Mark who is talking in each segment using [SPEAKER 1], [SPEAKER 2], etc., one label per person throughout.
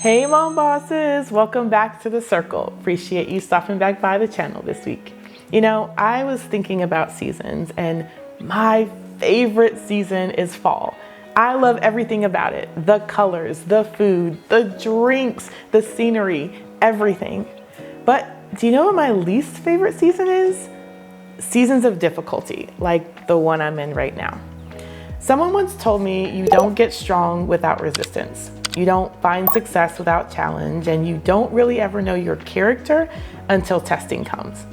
[SPEAKER 1] Hey mom bosses, welcome back to the circle. Appreciate you stopping back by the channel this week. You know, I was thinking about seasons and my favorite season is fall. I love everything about it. The colors, the food, the drinks, the scenery, everything. But do you know what my least favorite season is? Seasons of difficulty, like the one I'm in right now. Someone once told me you don't get strong without resistance. You don't find success without challenge, and you don't really ever know your character until testing comes.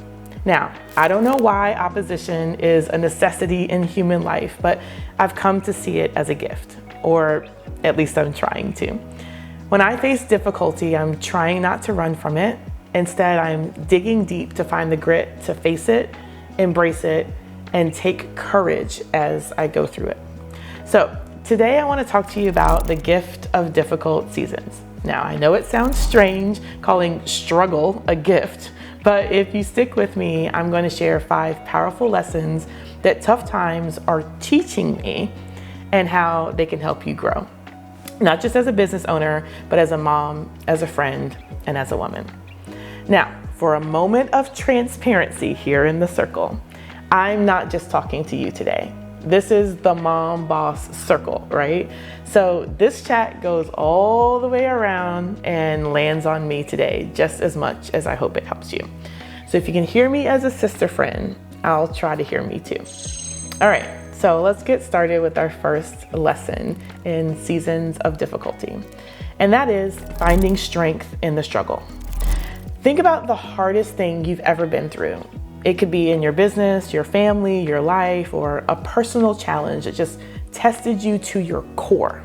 [SPEAKER 1] Now, I don't know why opposition is a necessity in human life, but I've come to see it as a gift, or at least I'm trying to. When I face difficulty, I'm trying not to run from it. Instead, I'm digging deep to find the grit to face it, embrace it, and take courage as I go through it. So today I want to talk to you about the gift of difficult seasons. Now, I know it sounds strange calling struggle a gift, but if you stick with me, I'm going to share 5 powerful lessons that tough times are teaching me and how they can help you grow. Not just as a business owner, but as a mom, as a friend, and as a woman. Now, for a moment of transparency here in the circle, I'm not just talking to you today. This is the mom boss circle, right? So this chat goes all the way around and lands on me today, just as much as I hope it helps you. So if you can hear me as a sister friend, I'll try to hear me too. All right, so let's get started with our first lesson in seasons of difficulty. And that is finding strength in the struggle. Think about the hardest thing you've ever been through. It could be in your business, your family, your life, or a personal challenge that just tested you to your core.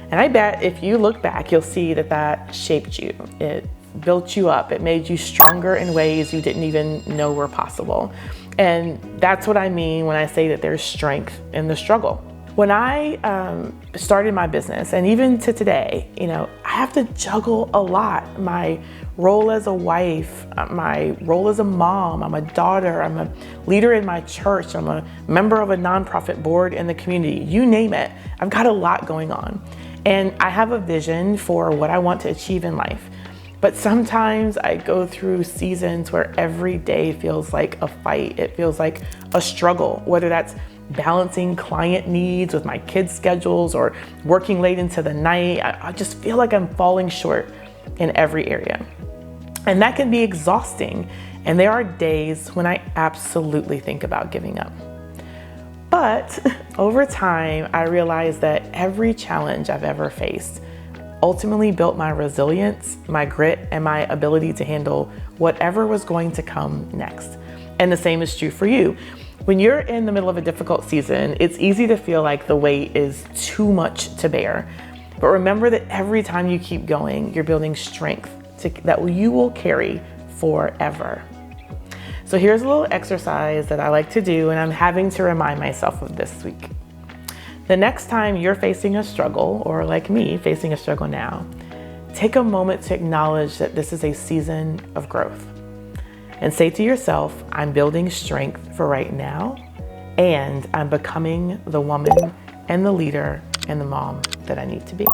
[SPEAKER 1] And I bet if you look back, you'll see that shaped you. It built you up. It made you stronger in ways you didn't even know were possible. And that's what I mean when I say that there's strength in the struggle. When I started my business, and even to today, I have to juggle a lot. My role as a wife, my role as a mom, I'm a daughter, I'm a leader in my church, I'm a member of a nonprofit board in the community, you name it. I've got a lot going on. And I have a vision for what I want to achieve in life. But sometimes I go through seasons where every day feels like a fight. It feels like a struggle, whether that's balancing client needs with my kids' schedules or working late into the night. I just feel like I'm falling short in every area. And that can be exhausting. And there are days when I absolutely think about giving up. But over time, I realized that every challenge I've ever faced ultimately built my resilience, my grit, and my ability to handle whatever was going to come next. And the same is true for you. When you're in the middle of a difficult season, it's easy to feel like the weight is too much to bear. But remember that every time you keep going, you're building strength that you will carry forever. So here's a little exercise that I like to do, and I'm having to remind myself of this week. The next time you're facing a struggle, or like me, facing a struggle now, take a moment to acknowledge that this is a season of growth. And say to yourself, I'm building strength for right now, and I'm becoming the woman and the leader and the mom that I need to be.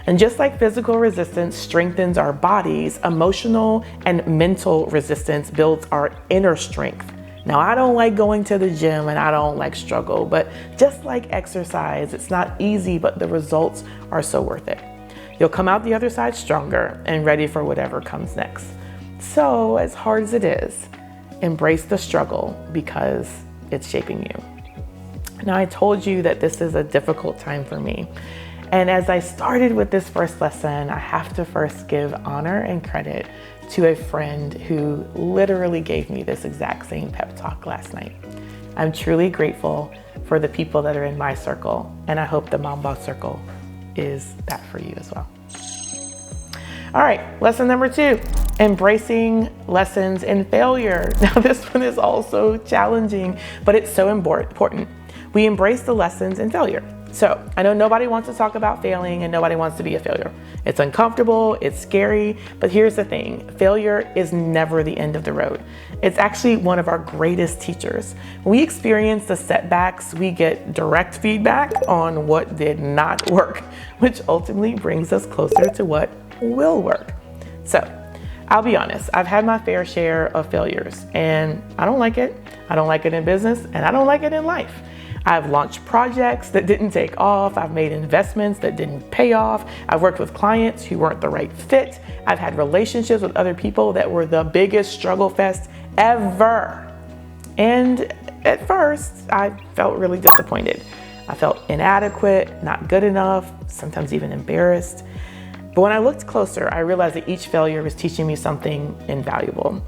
[SPEAKER 1] And just like physical resistance strengthens our bodies, emotional and mental resistance builds our inner strength. Now, I don't like going to the gym and I don't like struggle, but just like exercise, it's not easy, but the results are so worth it. You'll come out the other side stronger and ready for whatever comes next. So, as hard as it is, embrace the struggle because it's shaping you. Now, I told you that this is a difficult time for me. And as I started with this first lesson, I have to first give honor and credit to a friend who literally gave me this exact same pep talk last night. I'm truly grateful for the people that are in my circle, and I hope the Mom Boss Circle is that for you as well. All right, lesson number 2, embracing lessons in failure. Now, this one is also challenging, but it's so important. We embrace the lessons in failure. So I know nobody wants to talk about failing and nobody wants to be a failure. It's uncomfortable, it's scary, but here's the thing, failure is never the end of the road. It's actually one of our greatest teachers. When we experience the setbacks, we get direct feedback on what did not work, which ultimately brings us closer to what will work. So I'll be honest, I've had my fair share of failures and I don't like it. I don't like it in business and I don't like it in life. I've launched projects that didn't take off. I've made investments that didn't pay off. I've worked with clients who weren't the right fit. I've had relationships with other people that were the biggest struggle fest ever. And at first, I felt really disappointed. I felt inadequate, not good enough, sometimes even embarrassed. But when I looked closer, I realized that each failure was teaching me something invaluable.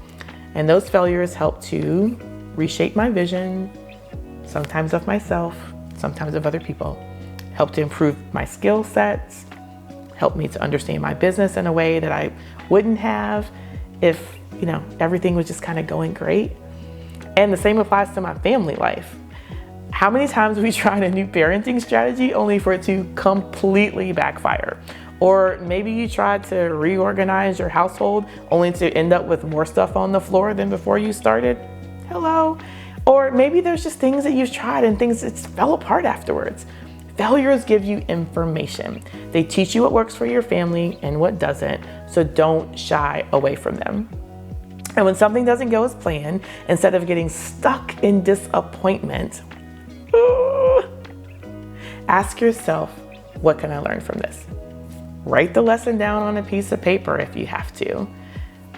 [SPEAKER 1] And those failures helped to reshape my vision, sometimes of myself, sometimes of other people, helped to improve my skill sets, helped me to understand my business in a way that I wouldn't have if, everything was just kind of going great. And the same applies to my family life. How many times have we tried a new parenting strategy only for it to completely backfire? Or maybe you tried to reorganize your household only to end up with more stuff on the floor than before you started? Hello. Or maybe there's just things that you've tried and things that fell apart afterwards. Failures give you information. They teach you what works for your family and what doesn't, so don't shy away from them. And when something doesn't go as planned, instead of getting stuck in disappointment, ask yourself, what can I learn from this? Write the lesson down on a piece of paper if you have to,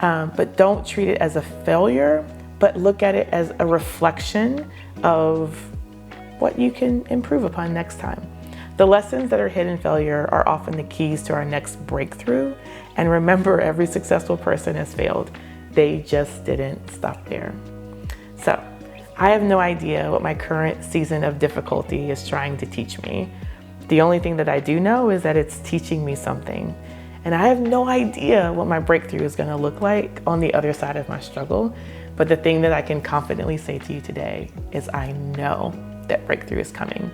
[SPEAKER 1] but don't treat it as a failure, but look at it as a reflection of what you can improve upon next time. The lessons that are hidden in failure are often the keys to our next breakthrough. And remember, every successful person has failed. They just didn't stop there. So I have no idea what my current season of difficulty is trying to teach me. The only thing that I do know is that it's teaching me something. And I have no idea what my breakthrough is going to look like on the other side of my struggle. But the thing that I can confidently say to you today is I know that breakthrough is coming.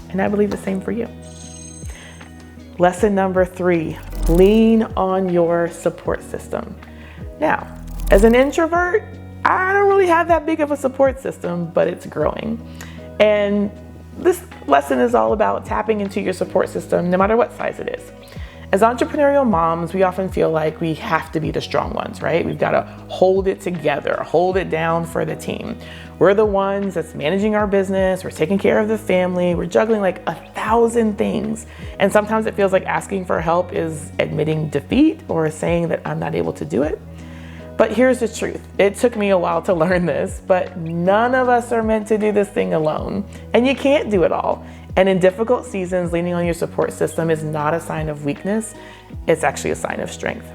[SPEAKER 1] And I believe the same for you. Lesson number 3, lean on your support system. Now, as an introvert, I don't really have that big of a support system, but it's growing. And this lesson is all about tapping into your support system, no matter what size it is. As entrepreneurial moms, we often feel like we have to be the strong ones, right? We've got to hold it together, hold it down for the team. We're the ones that's managing our business, we're taking care of the family, we're juggling like 1,000 things. And sometimes it feels like asking for help is admitting defeat or saying that I'm not able to do it. But here's the truth. It took me a while to learn this, but none of us are meant to do this thing alone. And you can't do it all. And in difficult seasons, leaning on your support system is not a sign of weakness. It's actually a sign of strength.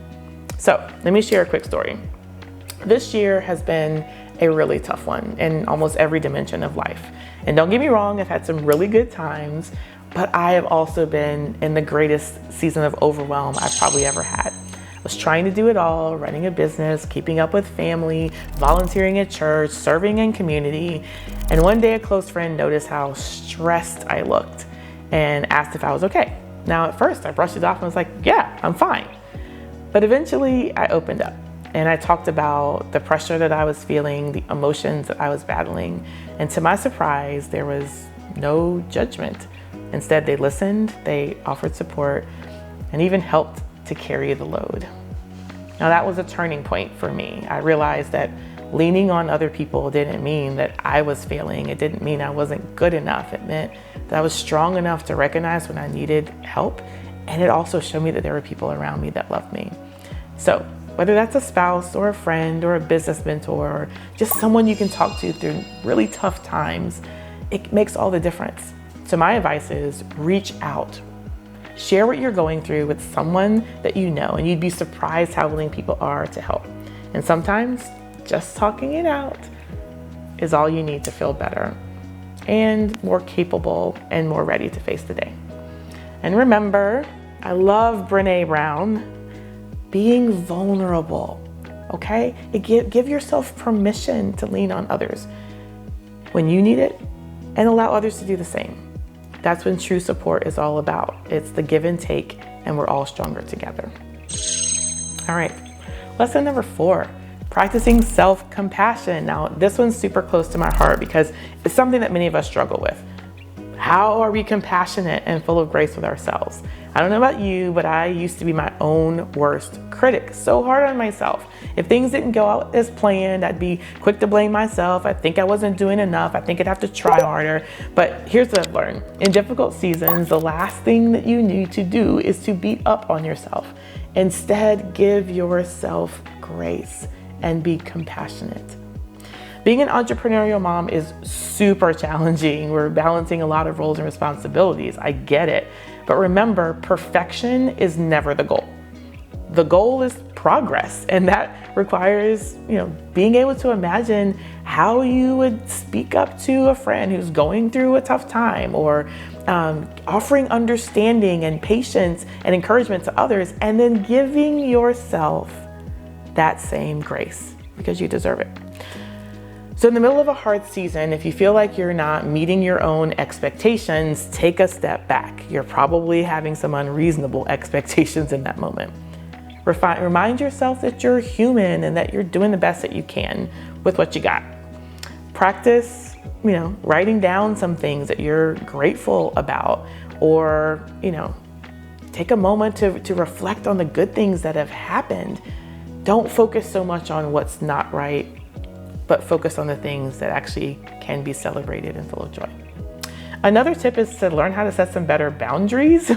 [SPEAKER 1] So let me share a quick story. This year has been a really tough one in almost every dimension of life. And don't get me wrong, I've had some really good times, but I have also been in the greatest season of overwhelm I've probably ever had. I was trying to do it all, running a business, keeping up with family, volunteering at church, serving in community. And one day a close friend noticed how stressed I looked and asked if I was okay. Now at first I brushed it off and was like, yeah, I'm fine. But eventually I opened up and I talked about the pressure that I was feeling, the emotions that I was battling. And to my surprise, there was no judgment. Instead, they listened, they offered support, and even helped to carry the load. Now that was a turning point for me. I realized that leaning on other people didn't mean that I was failing. It didn't mean I wasn't good enough. It meant that I was strong enough to recognize when I needed help. And it also showed me that there were people around me that loved me. So whether that's a spouse or a friend or a business mentor or just someone you can talk to through really tough times, it makes all the difference. So my advice is reach out. Share what you're going through with someone that you know, and you'd be surprised how willing people are to help. And sometimes just talking it out is all you need to feel better and more capable and more ready to face the day. And remember, I love Brené Brown, being vulnerable, okay? Give yourself permission to lean on others when you need it and allow others to do the same. That's when true support is all about. It's the give and take, and we're all stronger together. All right, lesson number 4, practicing self-compassion. Now, this one's super close to my heart because it's something that many of us struggle with. How are we compassionate and full of grace with ourselves? I don't know about you, but I used to be my own worst critic. So hard on myself. If things didn't go out as planned, I'd be quick to blame myself. I think I wasn't doing enough. I think I'd have to try harder. But here's what I've learned. In difficult seasons, the last thing that you need to do is to beat up on yourself. Instead, give yourself grace and be compassionate. Being an entrepreneurial mom is super challenging. We're balancing a lot of roles and responsibilities. I get it. But remember, perfection is never the goal. The goal is progress, and that requires, being able to imagine how you would speak up to a friend who's going through a tough time, or offering understanding and patience and encouragement to others, and then giving yourself that same grace because you deserve it. So in the middle of a hard season, if you feel like you're not meeting your own expectations, take a step back. You're probably having some unreasonable expectations in that moment. Remind yourself that you're human and that you're doing the best that you can with what you got. Practice, writing down some things that you're grateful about, or, take a moment to reflect on the good things that have happened. Don't focus so much on what's not right, but focus on the things that actually can be celebrated and full of joy. Another tip is to learn how to set some better boundaries.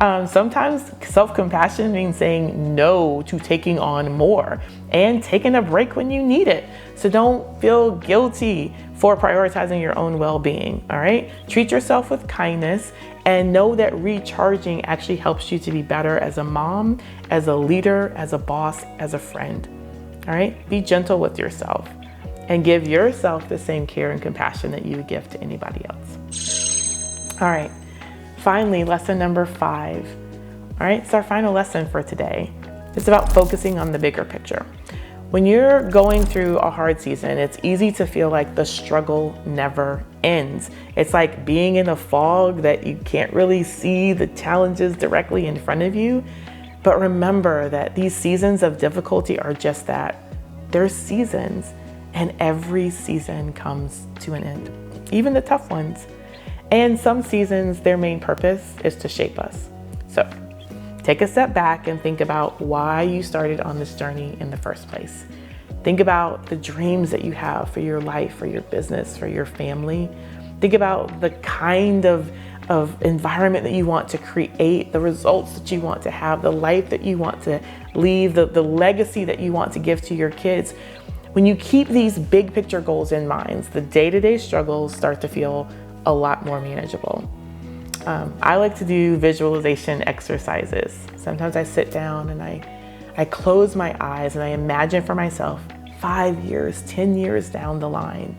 [SPEAKER 1] Sometimes self-compassion means saying no to taking on more and taking a break when you need it. So don't feel guilty for prioritizing your own well-being, all right? Treat yourself with kindness and know that recharging actually helps you to be better as a mom, as a leader, as a boss, as a friend, all right? Be gentle with yourself and give yourself the same care and compassion that you would give to anybody else. All right. Finally, lesson number 5. All right, it's our final lesson for today. It's about focusing on the bigger picture. When you're going through a hard season, it's easy to feel like the struggle never ends. It's like being in a fog that you can't really see the challenges directly in front of you. But remember that these seasons of difficulty are just that. They're seasons, and every season comes to an end, even the tough ones. And some seasons, their main purpose is to shape us. So take a step back and think about why you started on this journey in the first place. Think about the dreams that you have for your life, for your business, for your family. Think about the kind of environment that you want to create, the results that you want to have, the life that you want to leave, the legacy that you want to give to your kids. When you keep these big picture goals in mind, the day-to-day struggles start to feel a lot more manageable. I like to do visualization exercises. Sometimes I sit down and I close my eyes and I imagine for myself 5 years, 10 years down the line.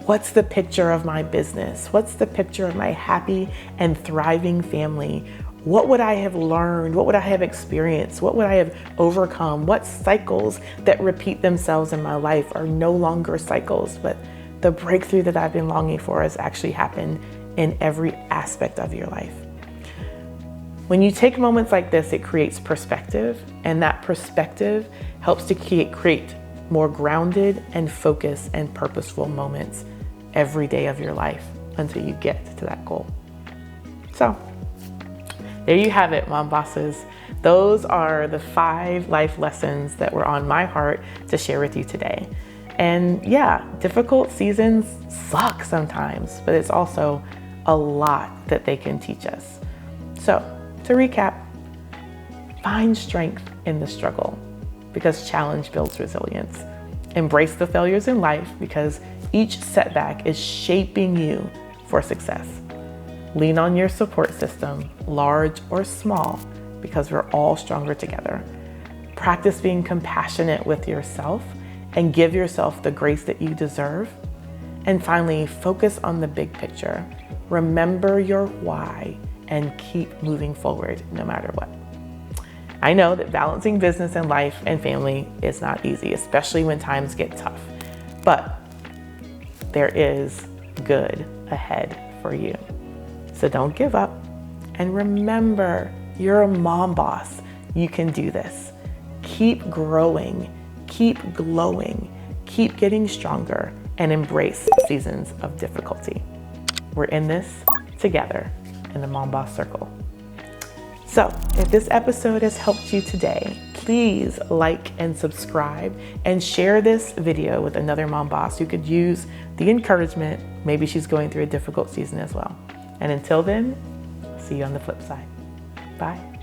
[SPEAKER 1] What's the picture of my business? What's the picture of my happy and thriving family? What would I have learned? What would I have experienced? What would I have overcome? What cycles that repeat themselves in my life are no longer cycles, but the breakthrough that I've been longing for has actually happened in every aspect of your life. When you take moments like this, it creates perspective, and that perspective helps to create more grounded and focused and purposeful moments every day of your life until you get to that goal. So there you have it, Mom Bosses. Those are the 5 life lessons that were on my heart to share with you today. And yeah, difficult seasons suck sometimes, but it's also a lot that they can teach us. So to recap, find strength in the struggle because challenge builds resilience. Embrace the failures in life because each setback is shaping you for success. Lean on your support system, large or small, because we're all stronger together. Practice being compassionate with yourself and give yourself the grace that you deserve. And finally, focus on the big picture. Remember your why and keep moving forward no matter what. I know that balancing business and life and family is not easy, especially when times get tough, but there is good ahead for you. So don't give up. And remember, you're a mom boss. You can do this. Keep growing, keep glowing, keep getting stronger, and embrace seasons of difficulty. We're in this together in the Mom Boss Circle. So if this episode has helped you today, please like and subscribe and share this video with another mom boss who could use the encouragement. Maybe she's going through a difficult season as well. And until then, see you on the flip side. Bye.